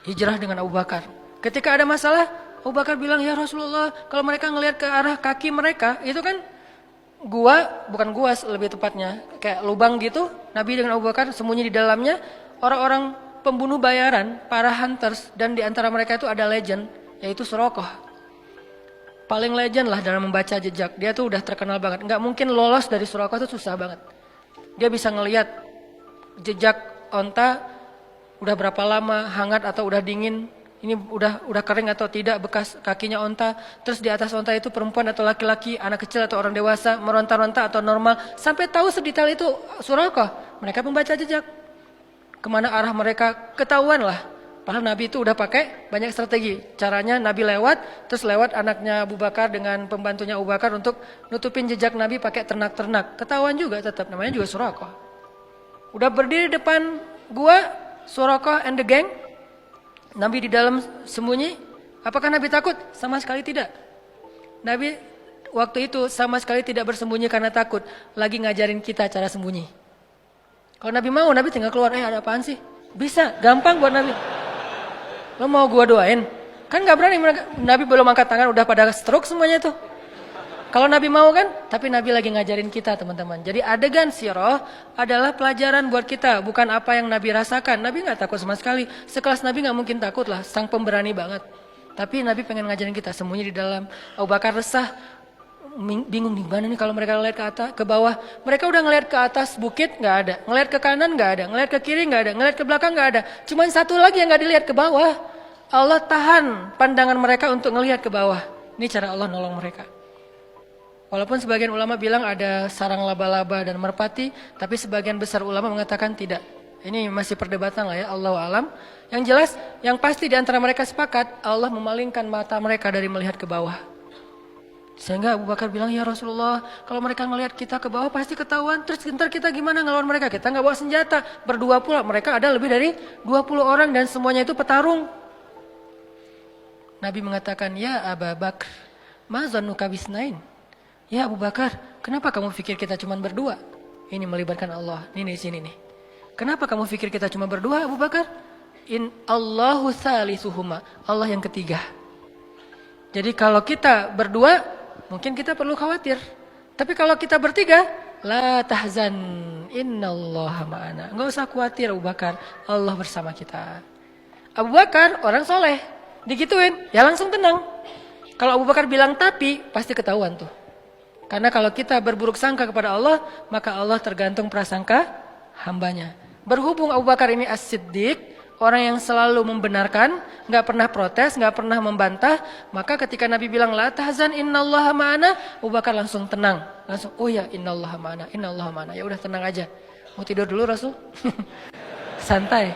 hijrah dengan Abu Bakar. Ketika ada masalah, Abu Bakar bilang, ya Rasulullah, kalau mereka ngelihat ke arah kaki mereka, itu kan bukan gua lebih tepatnya, kayak lubang gitu. Nabi dengan Abu Bakar sembunyi di dalamnya. Orang-orang pembunuh bayaran, para hunters, dan di antara mereka itu ada legend, yaitu Suraqah. Paling legend lah dalam membaca jejak. Dia tuh udah terkenal banget. Nggak mungkin lolos dari Suraqah itu susah banget. Dia bisa ngelihat jejak onta udah berapa lama, hangat atau udah dingin. Ini udah kering atau tidak bekas kakinya onta. Terus di atas onta itu perempuan atau laki-laki, anak kecil atau orang dewasa, meronta-ronta atau normal. Sampai tahu sedetail itu Suraqah. Mereka membaca jejak. Kemana arah mereka ketahuan lah. Padahal Nabi itu udah pakai banyak strategi. Caranya Nabi lewat, terus lewat anaknya Abu Bakar dengan pembantunya Abu Bakar untuk nutupin jejak Nabi pakai ternak-ternak. Ketahuan juga tetap, namanya juga Suraqah. Udah berdiri depan gua, Suraqah and the gang. Nabi di dalam sembunyi. Apakah Nabi takut? Sama sekali tidak. Nabi waktu itu sama sekali tidak bersembunyi karena takut. Lagi ngajarin kita cara sembunyi. Kalau Nabi mau, Nabi tinggal keluar. Ada apaan sih? Bisa, gampang buat Nabi. Lo mau gua doain? Kan gak berani mereka. Nabi belum angkat tangan udah pada stroke semuanya tuh. Kalau Nabi mau kan, tapi Nabi lagi ngajarin kita teman-teman. Jadi adegan sirah adalah pelajaran buat kita, bukan apa yang Nabi rasakan. Nabi gak takut sama sekali. Sekelas Nabi gak mungkin takut lah, sang pemberani banget. Tapi Nabi pengen ngajarin kita, sembunyi di dalam. Abu Bakar resah, bingung nih, mana nih kalau mereka ngeliat ke atas, ke bawah. Mereka udah ngeliat ke atas bukit gak ada, ngeliat ke kanan gak ada, ngeliat ke kiri gak ada, ngeliat ke belakang gak ada. Cuman satu lagi yang gak dilihat, ke bawah. Allah tahan pandangan mereka untuk ngelihat ke bawah. Ini cara Allah nolong mereka. Walaupun sebagian ulama bilang ada sarang laba-laba dan merpati, tapi sebagian besar ulama mengatakan tidak. Ini masih perdebatan lah ya, Allahu alam. Yang jelas, yang pasti di antara mereka sepakat, Allah memalingkan mata mereka dari melihat ke bawah. Sehingga Abu Bakar bilang, ya Rasulullah, kalau mereka ngelihat kita ke bawah pasti ketahuan. Terus ntar kita gimana ngelawan mereka? Kita nggak bawa senjata. Berdua pula, mereka ada lebih dari 20 orang dan semuanya itu petarung. Nabi mengatakan, ya Abu Bakar, ma zannuka bisnain? Ya Abu Bakar, kenapa kamu pikir kita cuma berdua? Ini melibatkan Allah. Ini di sini nih. Kenapa kamu pikir kita cuma berdua, Abu Bakar? In Allahu salisuhuma. Allah yang ketiga. Jadi kalau kita berdua, mungkin kita perlu khawatir. Tapi kalau kita bertiga, la tahzan, innallaha ma'ana. Enggak usah khawatir Abu Bakar, Allah bersama kita. Abu Bakar orang soleh, digituin, ya langsung tenang. Kalau Abu Bakar bilang tapi, pasti ketahuan tuh. Karena kalau kita berburuk sangka kepada Allah, maka Allah tergantung prasangka hambanya. Berhubung Abu Bakar ini as-siddiq, orang yang selalu membenarkan, nggak pernah protes, nggak pernah membantah, maka ketika Nabi bilang la tahzan innallaha ma'ana, Abu Bakar langsung tenang, langsung oh ya innallaha ma'ana, ya udah tenang aja. Mau tidur dulu Rasul, santai.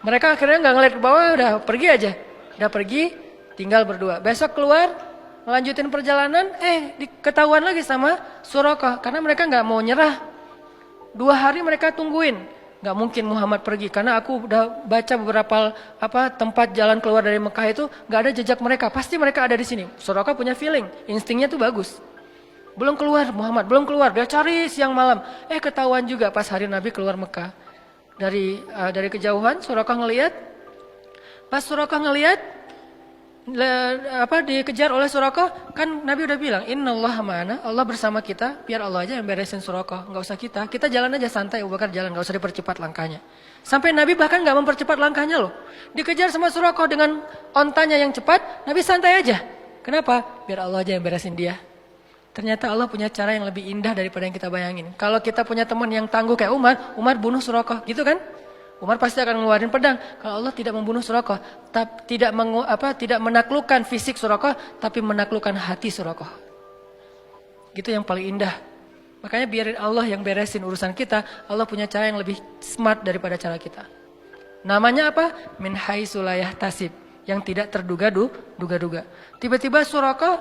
Mereka akhirnya nggak ngeliat ke bawah, udah pergi aja, udah pergi, tinggal berdua. Besok keluar, melanjutin perjalanan, ketahuan lagi sama Suraqah, karena mereka nggak mau nyerah. 2 hari mereka tungguin. Gak mungkin Muhammad pergi karena aku udah baca beberapa tempat jalan keluar dari Mekah itu gak ada jejak mereka. Pasti mereka ada di sini. Suraqah punya feeling, instingnya tuh bagus. Belum keluar Muhammad, belum keluar. Dia cari siang malam. Ketahuan juga pas hari Nabi keluar Mekah. Dari kejauhan Suraqah ngelihat. Pas Suraqah ngelihat dikejar oleh Suraqah, kan Nabi udah bilang innallaha ma'ana, Allah bersama kita, biar Allah aja yang beresin Suraqah, nggak usah kita jalan aja santai. Abu Bakar jalan, nggak usah dipercepat langkahnya. Sampai Nabi bahkan nggak mempercepat langkahnya loh, dikejar sama Suraqah dengan ontanya yang cepat, Nabi santai aja. Kenapa? Biar Allah aja yang beresin dia. Ternyata Allah punya cara yang lebih indah daripada yang kita bayangin. Kalau kita punya teman yang tangguh kayak Umar bunuh Suraqah, gitu kan? Umar pasti akan ngeluarin pedang. Kalau Allah tidak membunuh Suraqah, tidak menaklukkan fisik Suraqah, tapi menaklukkan hati Suraqah. Gitu yang paling indah. Makanya biarin Allah yang beresin urusan kita. Allah punya cara yang lebih smart daripada cara kita. Namanya apa? Min haitsu la yahtasib, yang tidak terduga-duga. Tiba-tiba Suraqah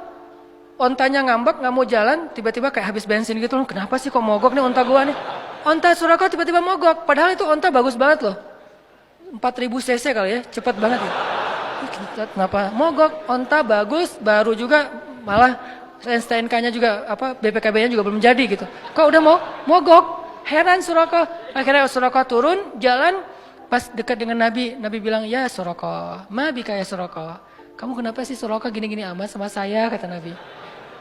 ontanya ngambek, nggak mau jalan, tiba-tiba kayak habis bensin gitu. Kenapa sih kok mogok nih onta gua nih? Onta Suraqah tiba-tiba mogok, padahal itu onta bagus banget loh. 4000 cc kali ya, cepat banget ya. Kenapa mogok? Onta bagus, baru juga, malah STNK-nya juga BPKB-nya juga belum jadi gitu. Kok udah mau mogok? Heran Suraqah. Akhirnya Suraqah turun, jalan, pas dekat dengan Nabi, Nabi bilang, ya Suraqah, ma bika ya Suraqah. Kamu kenapa sih Suraqah gini-gini amat sama saya, kata Nabi.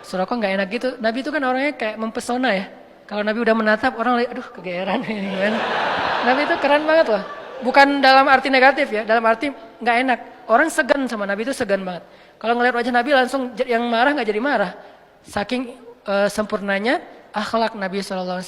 Suraqah nggak enak gitu. Nabi itu kan orangnya kayak mempesona ya. Kalau Nabi udah menatap, orang lihat, aduh kegeeran ini gimana. Nabi itu keren banget loh. Bukan dalam arti negatif ya, dalam arti nggak enak. Orang segan sama Nabi itu segan banget. Kalau ngeliat wajah Nabi langsung yang marah nggak jadi marah. Saking sempurnanya akhlak Nabi SAW.